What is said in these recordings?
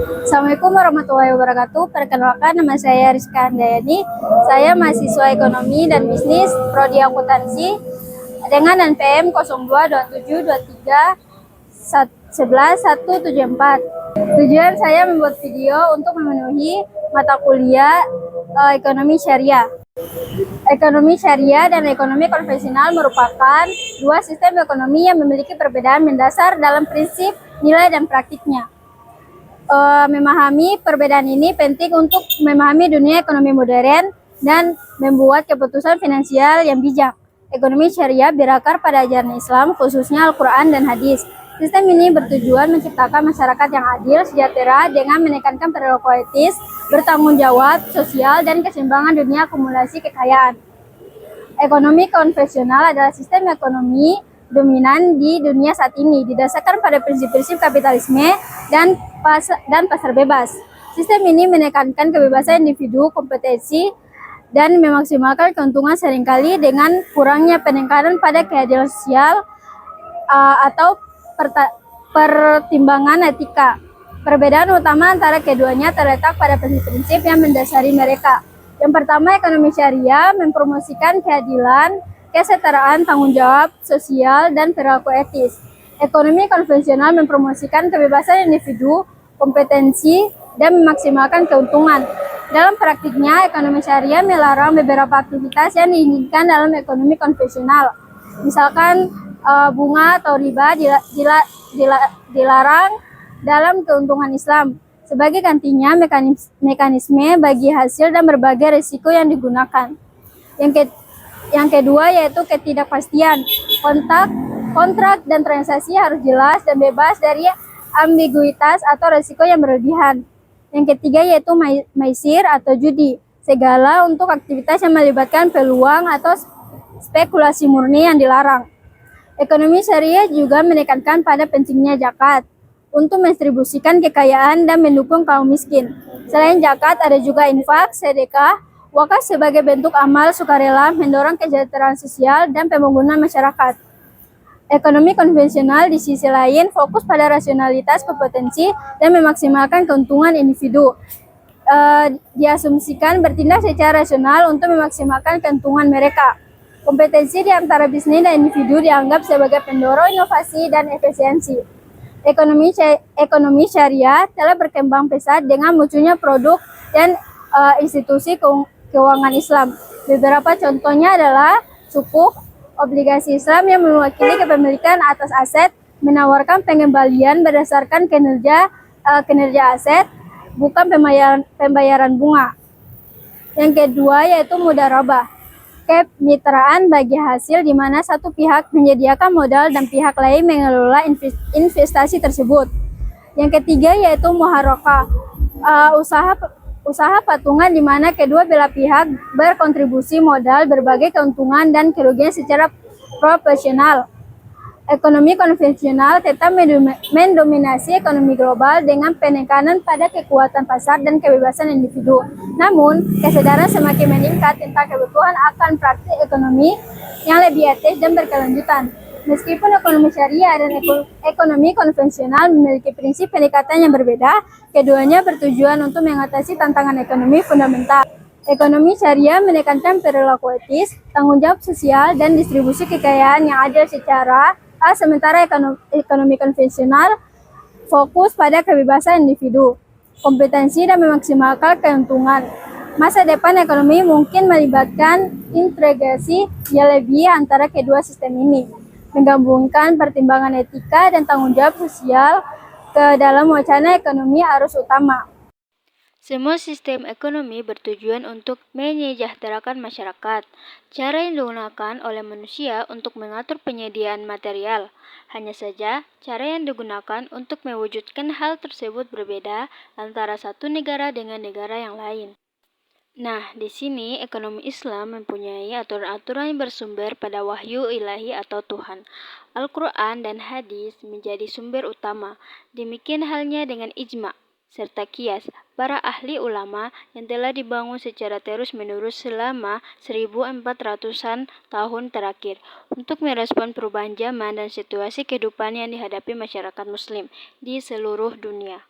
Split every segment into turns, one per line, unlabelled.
Assalamualaikum warahmatullahi wabarakatuh. Perkenalkan, nama saya Rizka Handayani. Saya mahasiswa Ekonomi dan Bisnis Prodi Akuntansi dengan NPM 022723111174. Tujuan saya membuat video untuk memenuhi mata kuliah Ekonomi Syariah. Ekonomi syariah dan ekonomi konvensional merupakan dua sistem ekonomi yang memiliki perbedaan mendasar dalam prinsip, nilai, dan praktiknya. Memahami perbedaan ini penting untuk memahami dunia ekonomi modern dan membuat keputusan finansial yang bijak. Ekonomi syariah berakar pada ajaran Islam, khususnya Al-Quran dan Hadis. Sistem ini bertujuan menciptakan masyarakat yang adil, sejahtera, dengan menekankan perilaku etis, bertanggung jawab, sosial, dan keseimbangan dunia akumulasi kekayaan. Ekonomi konvensional adalah sistem ekonomi dominan di dunia saat ini, didasarkan pada prinsip-prinsip kapitalisme dan pasar bebas. Sistem ini menekankan kebebasan individu, kompetensi, dan memaksimalkan keuntungan seringkali dengan kurangnya penekanan pada keadilan sosial atau pertimbangan etika. Perbedaan utama antara keduanya terletak pada prinsip-prinsip yang mendasari mereka. Yang pertama, ekonomi syariah mempromosikan keadilan, kesetaraan, tanggung jawab sosial, dan perilaku etis. Ekonomi konvensional mempromosikan kebebasan individu, kompetensi, dan memaksimalkan keuntungan. Dalam praktiknya, ekonomi syariah melarang beberapa aktivitas yang diinginkan dalam ekonomi konvensional. Misalkan bunga atau riba dilarang dalam keuntungan Islam. Sebagai gantinya, mekanisme bagi hasil dan berbagai risiko yang digunakan. Yang kedua yaitu ketidakpastian. Kontrak dan transaksi harus jelas dan bebas dari ambiguitas atau risiko yang berlebihan. Yang ketiga yaitu maisir atau judi. Segala untuk aktivitas yang melibatkan peluang atau spekulasi murni yang dilarang. Ekonomi syariah juga menekankan pada pentingnya zakat untuk mendistribusikan kekayaan dan mendukung kaum miskin. Selain zakat, ada juga infak, sedekah, wakaf sebagai bentuk amal sukarela, mendorong kesejahteraan sosial dan pembangunan masyarakat. Ekonomi konvensional di sisi lain fokus pada rasionalitas kompetensi dan memaksimalkan keuntungan individu. Diasumsikan bertindak secara rasional untuk memaksimalkan keuntungan mereka. Kompetensi di antara bisnis dan individu dianggap sebagai pendorong inovasi dan efisiensi. Ekonomi syariah telah berkembang pesat dengan munculnya produk dan institusi keuangan Islam. Beberapa contohnya adalah sukuk, obligasi Islam yang mewakili kepemilikan atas aset, menawarkan pengembalian berdasarkan kinerja aset, bukan pembayaran bunga. Yang kedua yaitu mudharabah, kemitraan bagi hasil di mana satu pihak menyediakan modal dan pihak lain mengelola investasi tersebut. Yang ketiga yaitu muharokah, usaha patungan di mana kedua belah pihak berkontribusi modal, berbagai keuntungan dan kerugian secara proporsional. Ekonomi konvensional tetap mendominasi ekonomi global dengan penekanan pada kekuatan pasar dan kebebasan individu. Namun, kesadaran semakin meningkat tentang kebutuhan akan praktik ekonomi yang lebih etis dan berkelanjutan. Meskipun ekonomi syariah dan ekonomi konvensional memiliki prinsip pendekatan yang berbeda, keduanya bertujuan untuk mengatasi tantangan ekonomi fundamental. Ekonomi syariah menekankan perilaku etis, tanggung jawab sosial, dan distribusi kekayaan yang adil sementara ekonomi konvensional fokus pada kebebasan individu, kompetensi, dan memaksimalkan keuntungan. Masa depan ekonomi mungkin melibatkan integrasi yang lebih antara kedua sistem ini, menggabungkan pertimbangan etika dan tanggung jawab sosial ke dalam wacana ekonomi arus utama.
Semua sistem ekonomi bertujuan untuk menyejahterakan masyarakat. Cara yang digunakan oleh manusia untuk mengatur penyediaan material. Hanya saja, cara yang digunakan untuk mewujudkan hal tersebut berbeda antara satu negara dengan negara yang lain. Nah, di sini ekonomi Islam mempunyai aturan-aturan yang bersumber pada wahyu ilahi atau Tuhan. Al-Quran dan hadis menjadi sumber utama. Demikian halnya dengan ijma'. serta kias, para ahli ulama yang telah dibangun secara terus-menerus selama 1400-an tahun terakhir untuk merespon perubahan zaman dan situasi kehidupan yang dihadapi masyarakat muslim di seluruh dunia.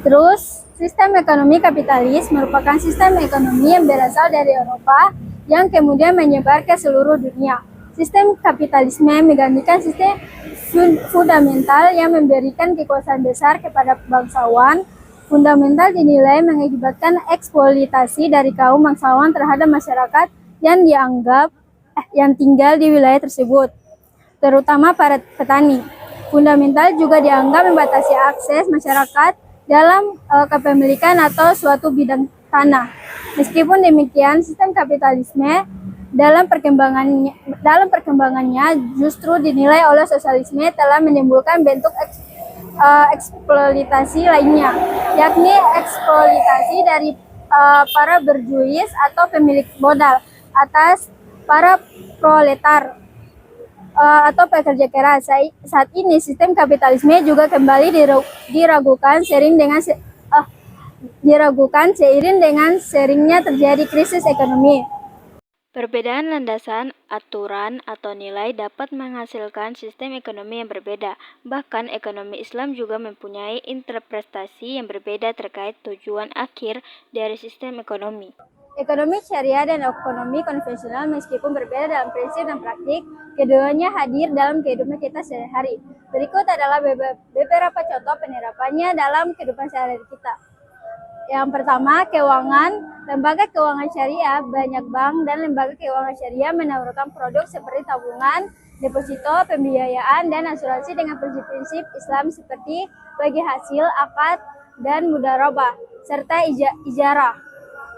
Terus, sistem ekonomi kapitalis merupakan sistem ekonomi yang berasal dari Eropa yang kemudian menyebar ke seluruh dunia. Sistem kapitalisme menggantikan sistem fundamental yang memberikan kekuasaan besar kepada bangsawan. Fundamental dinilai mengakibatkan eksploitasi dari kaum bangsawan terhadap masyarakat yang dianggap yang tinggal di wilayah tersebut, terutama para petani. Fundamental juga dianggap membatasi akses masyarakat dalam kepemilikan atau suatu bidang tanah. Meskipun demikian, sistem kapitalisme dalam perkembangannya justru dinilai oleh sosialisme telah menimbulkan bentuk eksploitasi lainnya, yakni eksploitasi dari para berjuis atau pemilik modal atas para proletar atau pekerja keras. Saat ini sistem kapitalisme juga kembali diragukan seiring dengan seringnya terjadi krisis ekonomi.
Perbedaan landasan, aturan, atau nilai dapat menghasilkan sistem ekonomi yang berbeda. Bahkan ekonomi Islam juga mempunyai interpretasi yang berbeda terkait tujuan akhir dari sistem ekonomi.
Ekonomi syariah dan ekonomi konvensional meskipun berbeda dalam prinsip dan praktik, keduanya hadir dalam kehidupan kita sehari-hari. Berikut adalah beberapa contoh penerapannya dalam kehidupan sehari-hari kita. Yang pertama, keuangan. Lembaga keuangan syariah, banyak bank dan lembaga keuangan syariah menawarkan produk seperti tabungan, deposito, pembiayaan, dan asuransi dengan prinsip-prinsip Islam seperti bagi hasil, akad, dan mudharabah, serta ijarah.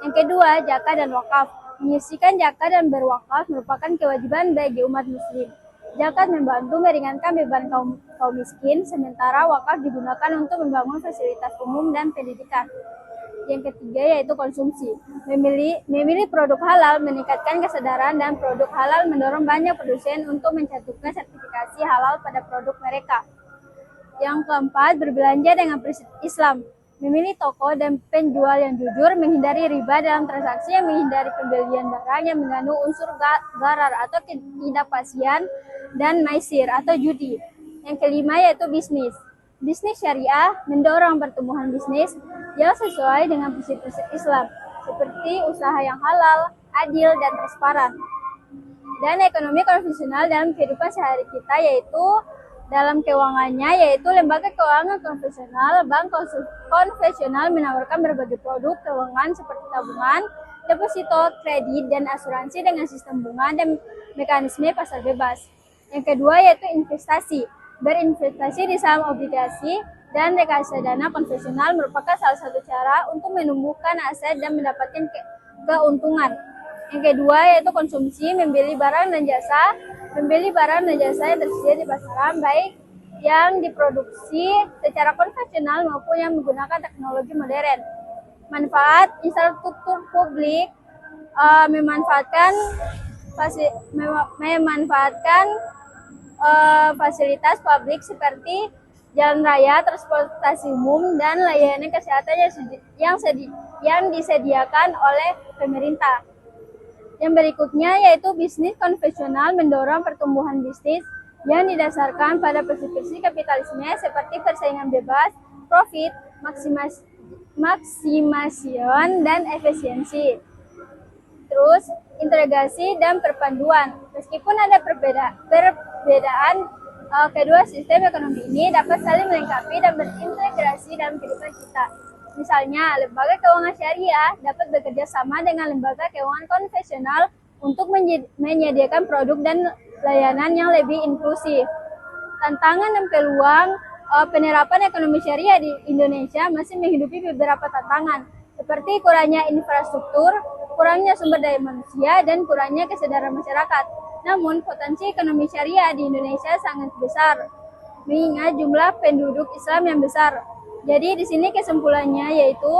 Yang kedua, zakat dan wakaf. Menyisihkan zakat dan berwakaf merupakan kewajiban bagi umat muslim. Zakat membantu meringankan beban kaum miskin, sementara wakaf digunakan untuk membangun fasilitas umum dan pendidikan. Yang ketiga yaitu konsumsi. Memilih produk halal meningkatkan kesadaran dan produk halal mendorong banyak produsen untuk mencantumkan sertifikasi halal pada produk mereka. Yang keempat, berbelanja dengan prinsip Islam. Memilih toko dan penjual yang jujur, menghindari riba dalam transaksi, yang menghindari pembelian barang yang mengandung unsur gharar atau ketidakpastian, dan maisir atau judi. Yang kelima yaitu bisnis. Bisnis syariah mendorong pertumbuhan bisnis yang sesuai dengan prinsip-prinsip Islam, seperti usaha yang halal, adil, dan transparan. Dan ekonomi konvensional dalam kehidupan sehari kita yaitu dalam keuangannya, yaitu lembaga keuangan konvensional. Bank konvensional menawarkan berbagai produk keuangan seperti tabungan, deposito, kredit, dan asuransi dengan sistem bunga dan mekanisme pasar bebas. Yang kedua yaitu investasi. Berinvestasi di saham, obligasi, dan reksadana konvensional merupakan salah satu cara untuk menumbuhkan aset dan mendapatkan keuntungan. Yang kedua yaitu konsumsi, membeli barang dan jasa. Membeli barang dan jasa yang tersedia di pasaran, baik yang diproduksi secara konvensional maupun yang menggunakan teknologi modern. Manfaat infrastruktur publik memanfaatkan fasilitas publik seperti jalan raya, transportasi umum, dan layanan kesehatan yang disediakan oleh pemerintah. Yang berikutnya yaitu bisnis konvensional mendorong pertumbuhan bisnis yang didasarkan pada prinsip-prinsip kapitalisme seperti persaingan bebas, profit, maksimasi, dan efisiensi. Terus, integrasi dan perpaduan. Meskipun ada perbedaan, kedua sistem ekonomi ini dapat saling melengkapi dan berintegrasi dalam kehidupan kita. Misalnya, lembaga keuangan syariah dapat bekerja sama dengan lembaga keuangan konvensional untuk menyediakan produk dan layanan yang lebih inklusif. Tantangan dan peluang penerapan ekonomi syariah di Indonesia masih menghidupi beberapa tantangan, seperti kurangnya infrastruktur, kurangnya sumber daya manusia, dan kurangnya kesadaran masyarakat. Namun, potensi ekonomi syariah di Indonesia sangat besar, mengingat jumlah penduduk Islam yang besar. Jadi, di sini kesimpulannya yaitu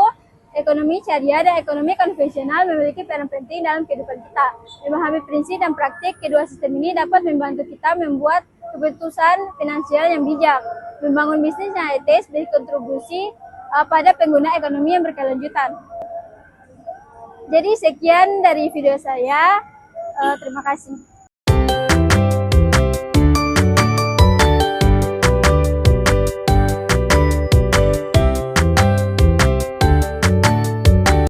ekonomi syariah dan ekonomi konvensional memiliki peran penting dalam kehidupan kita. Memahami prinsip dan praktik kedua sistem ini dapat membantu kita membuat keputusan finansial yang bijak, membangun bisnis yang etis, berkontribusi pada pengguna ekonomi yang berkelanjutan. Jadi sekian dari video saya. Terima kasih.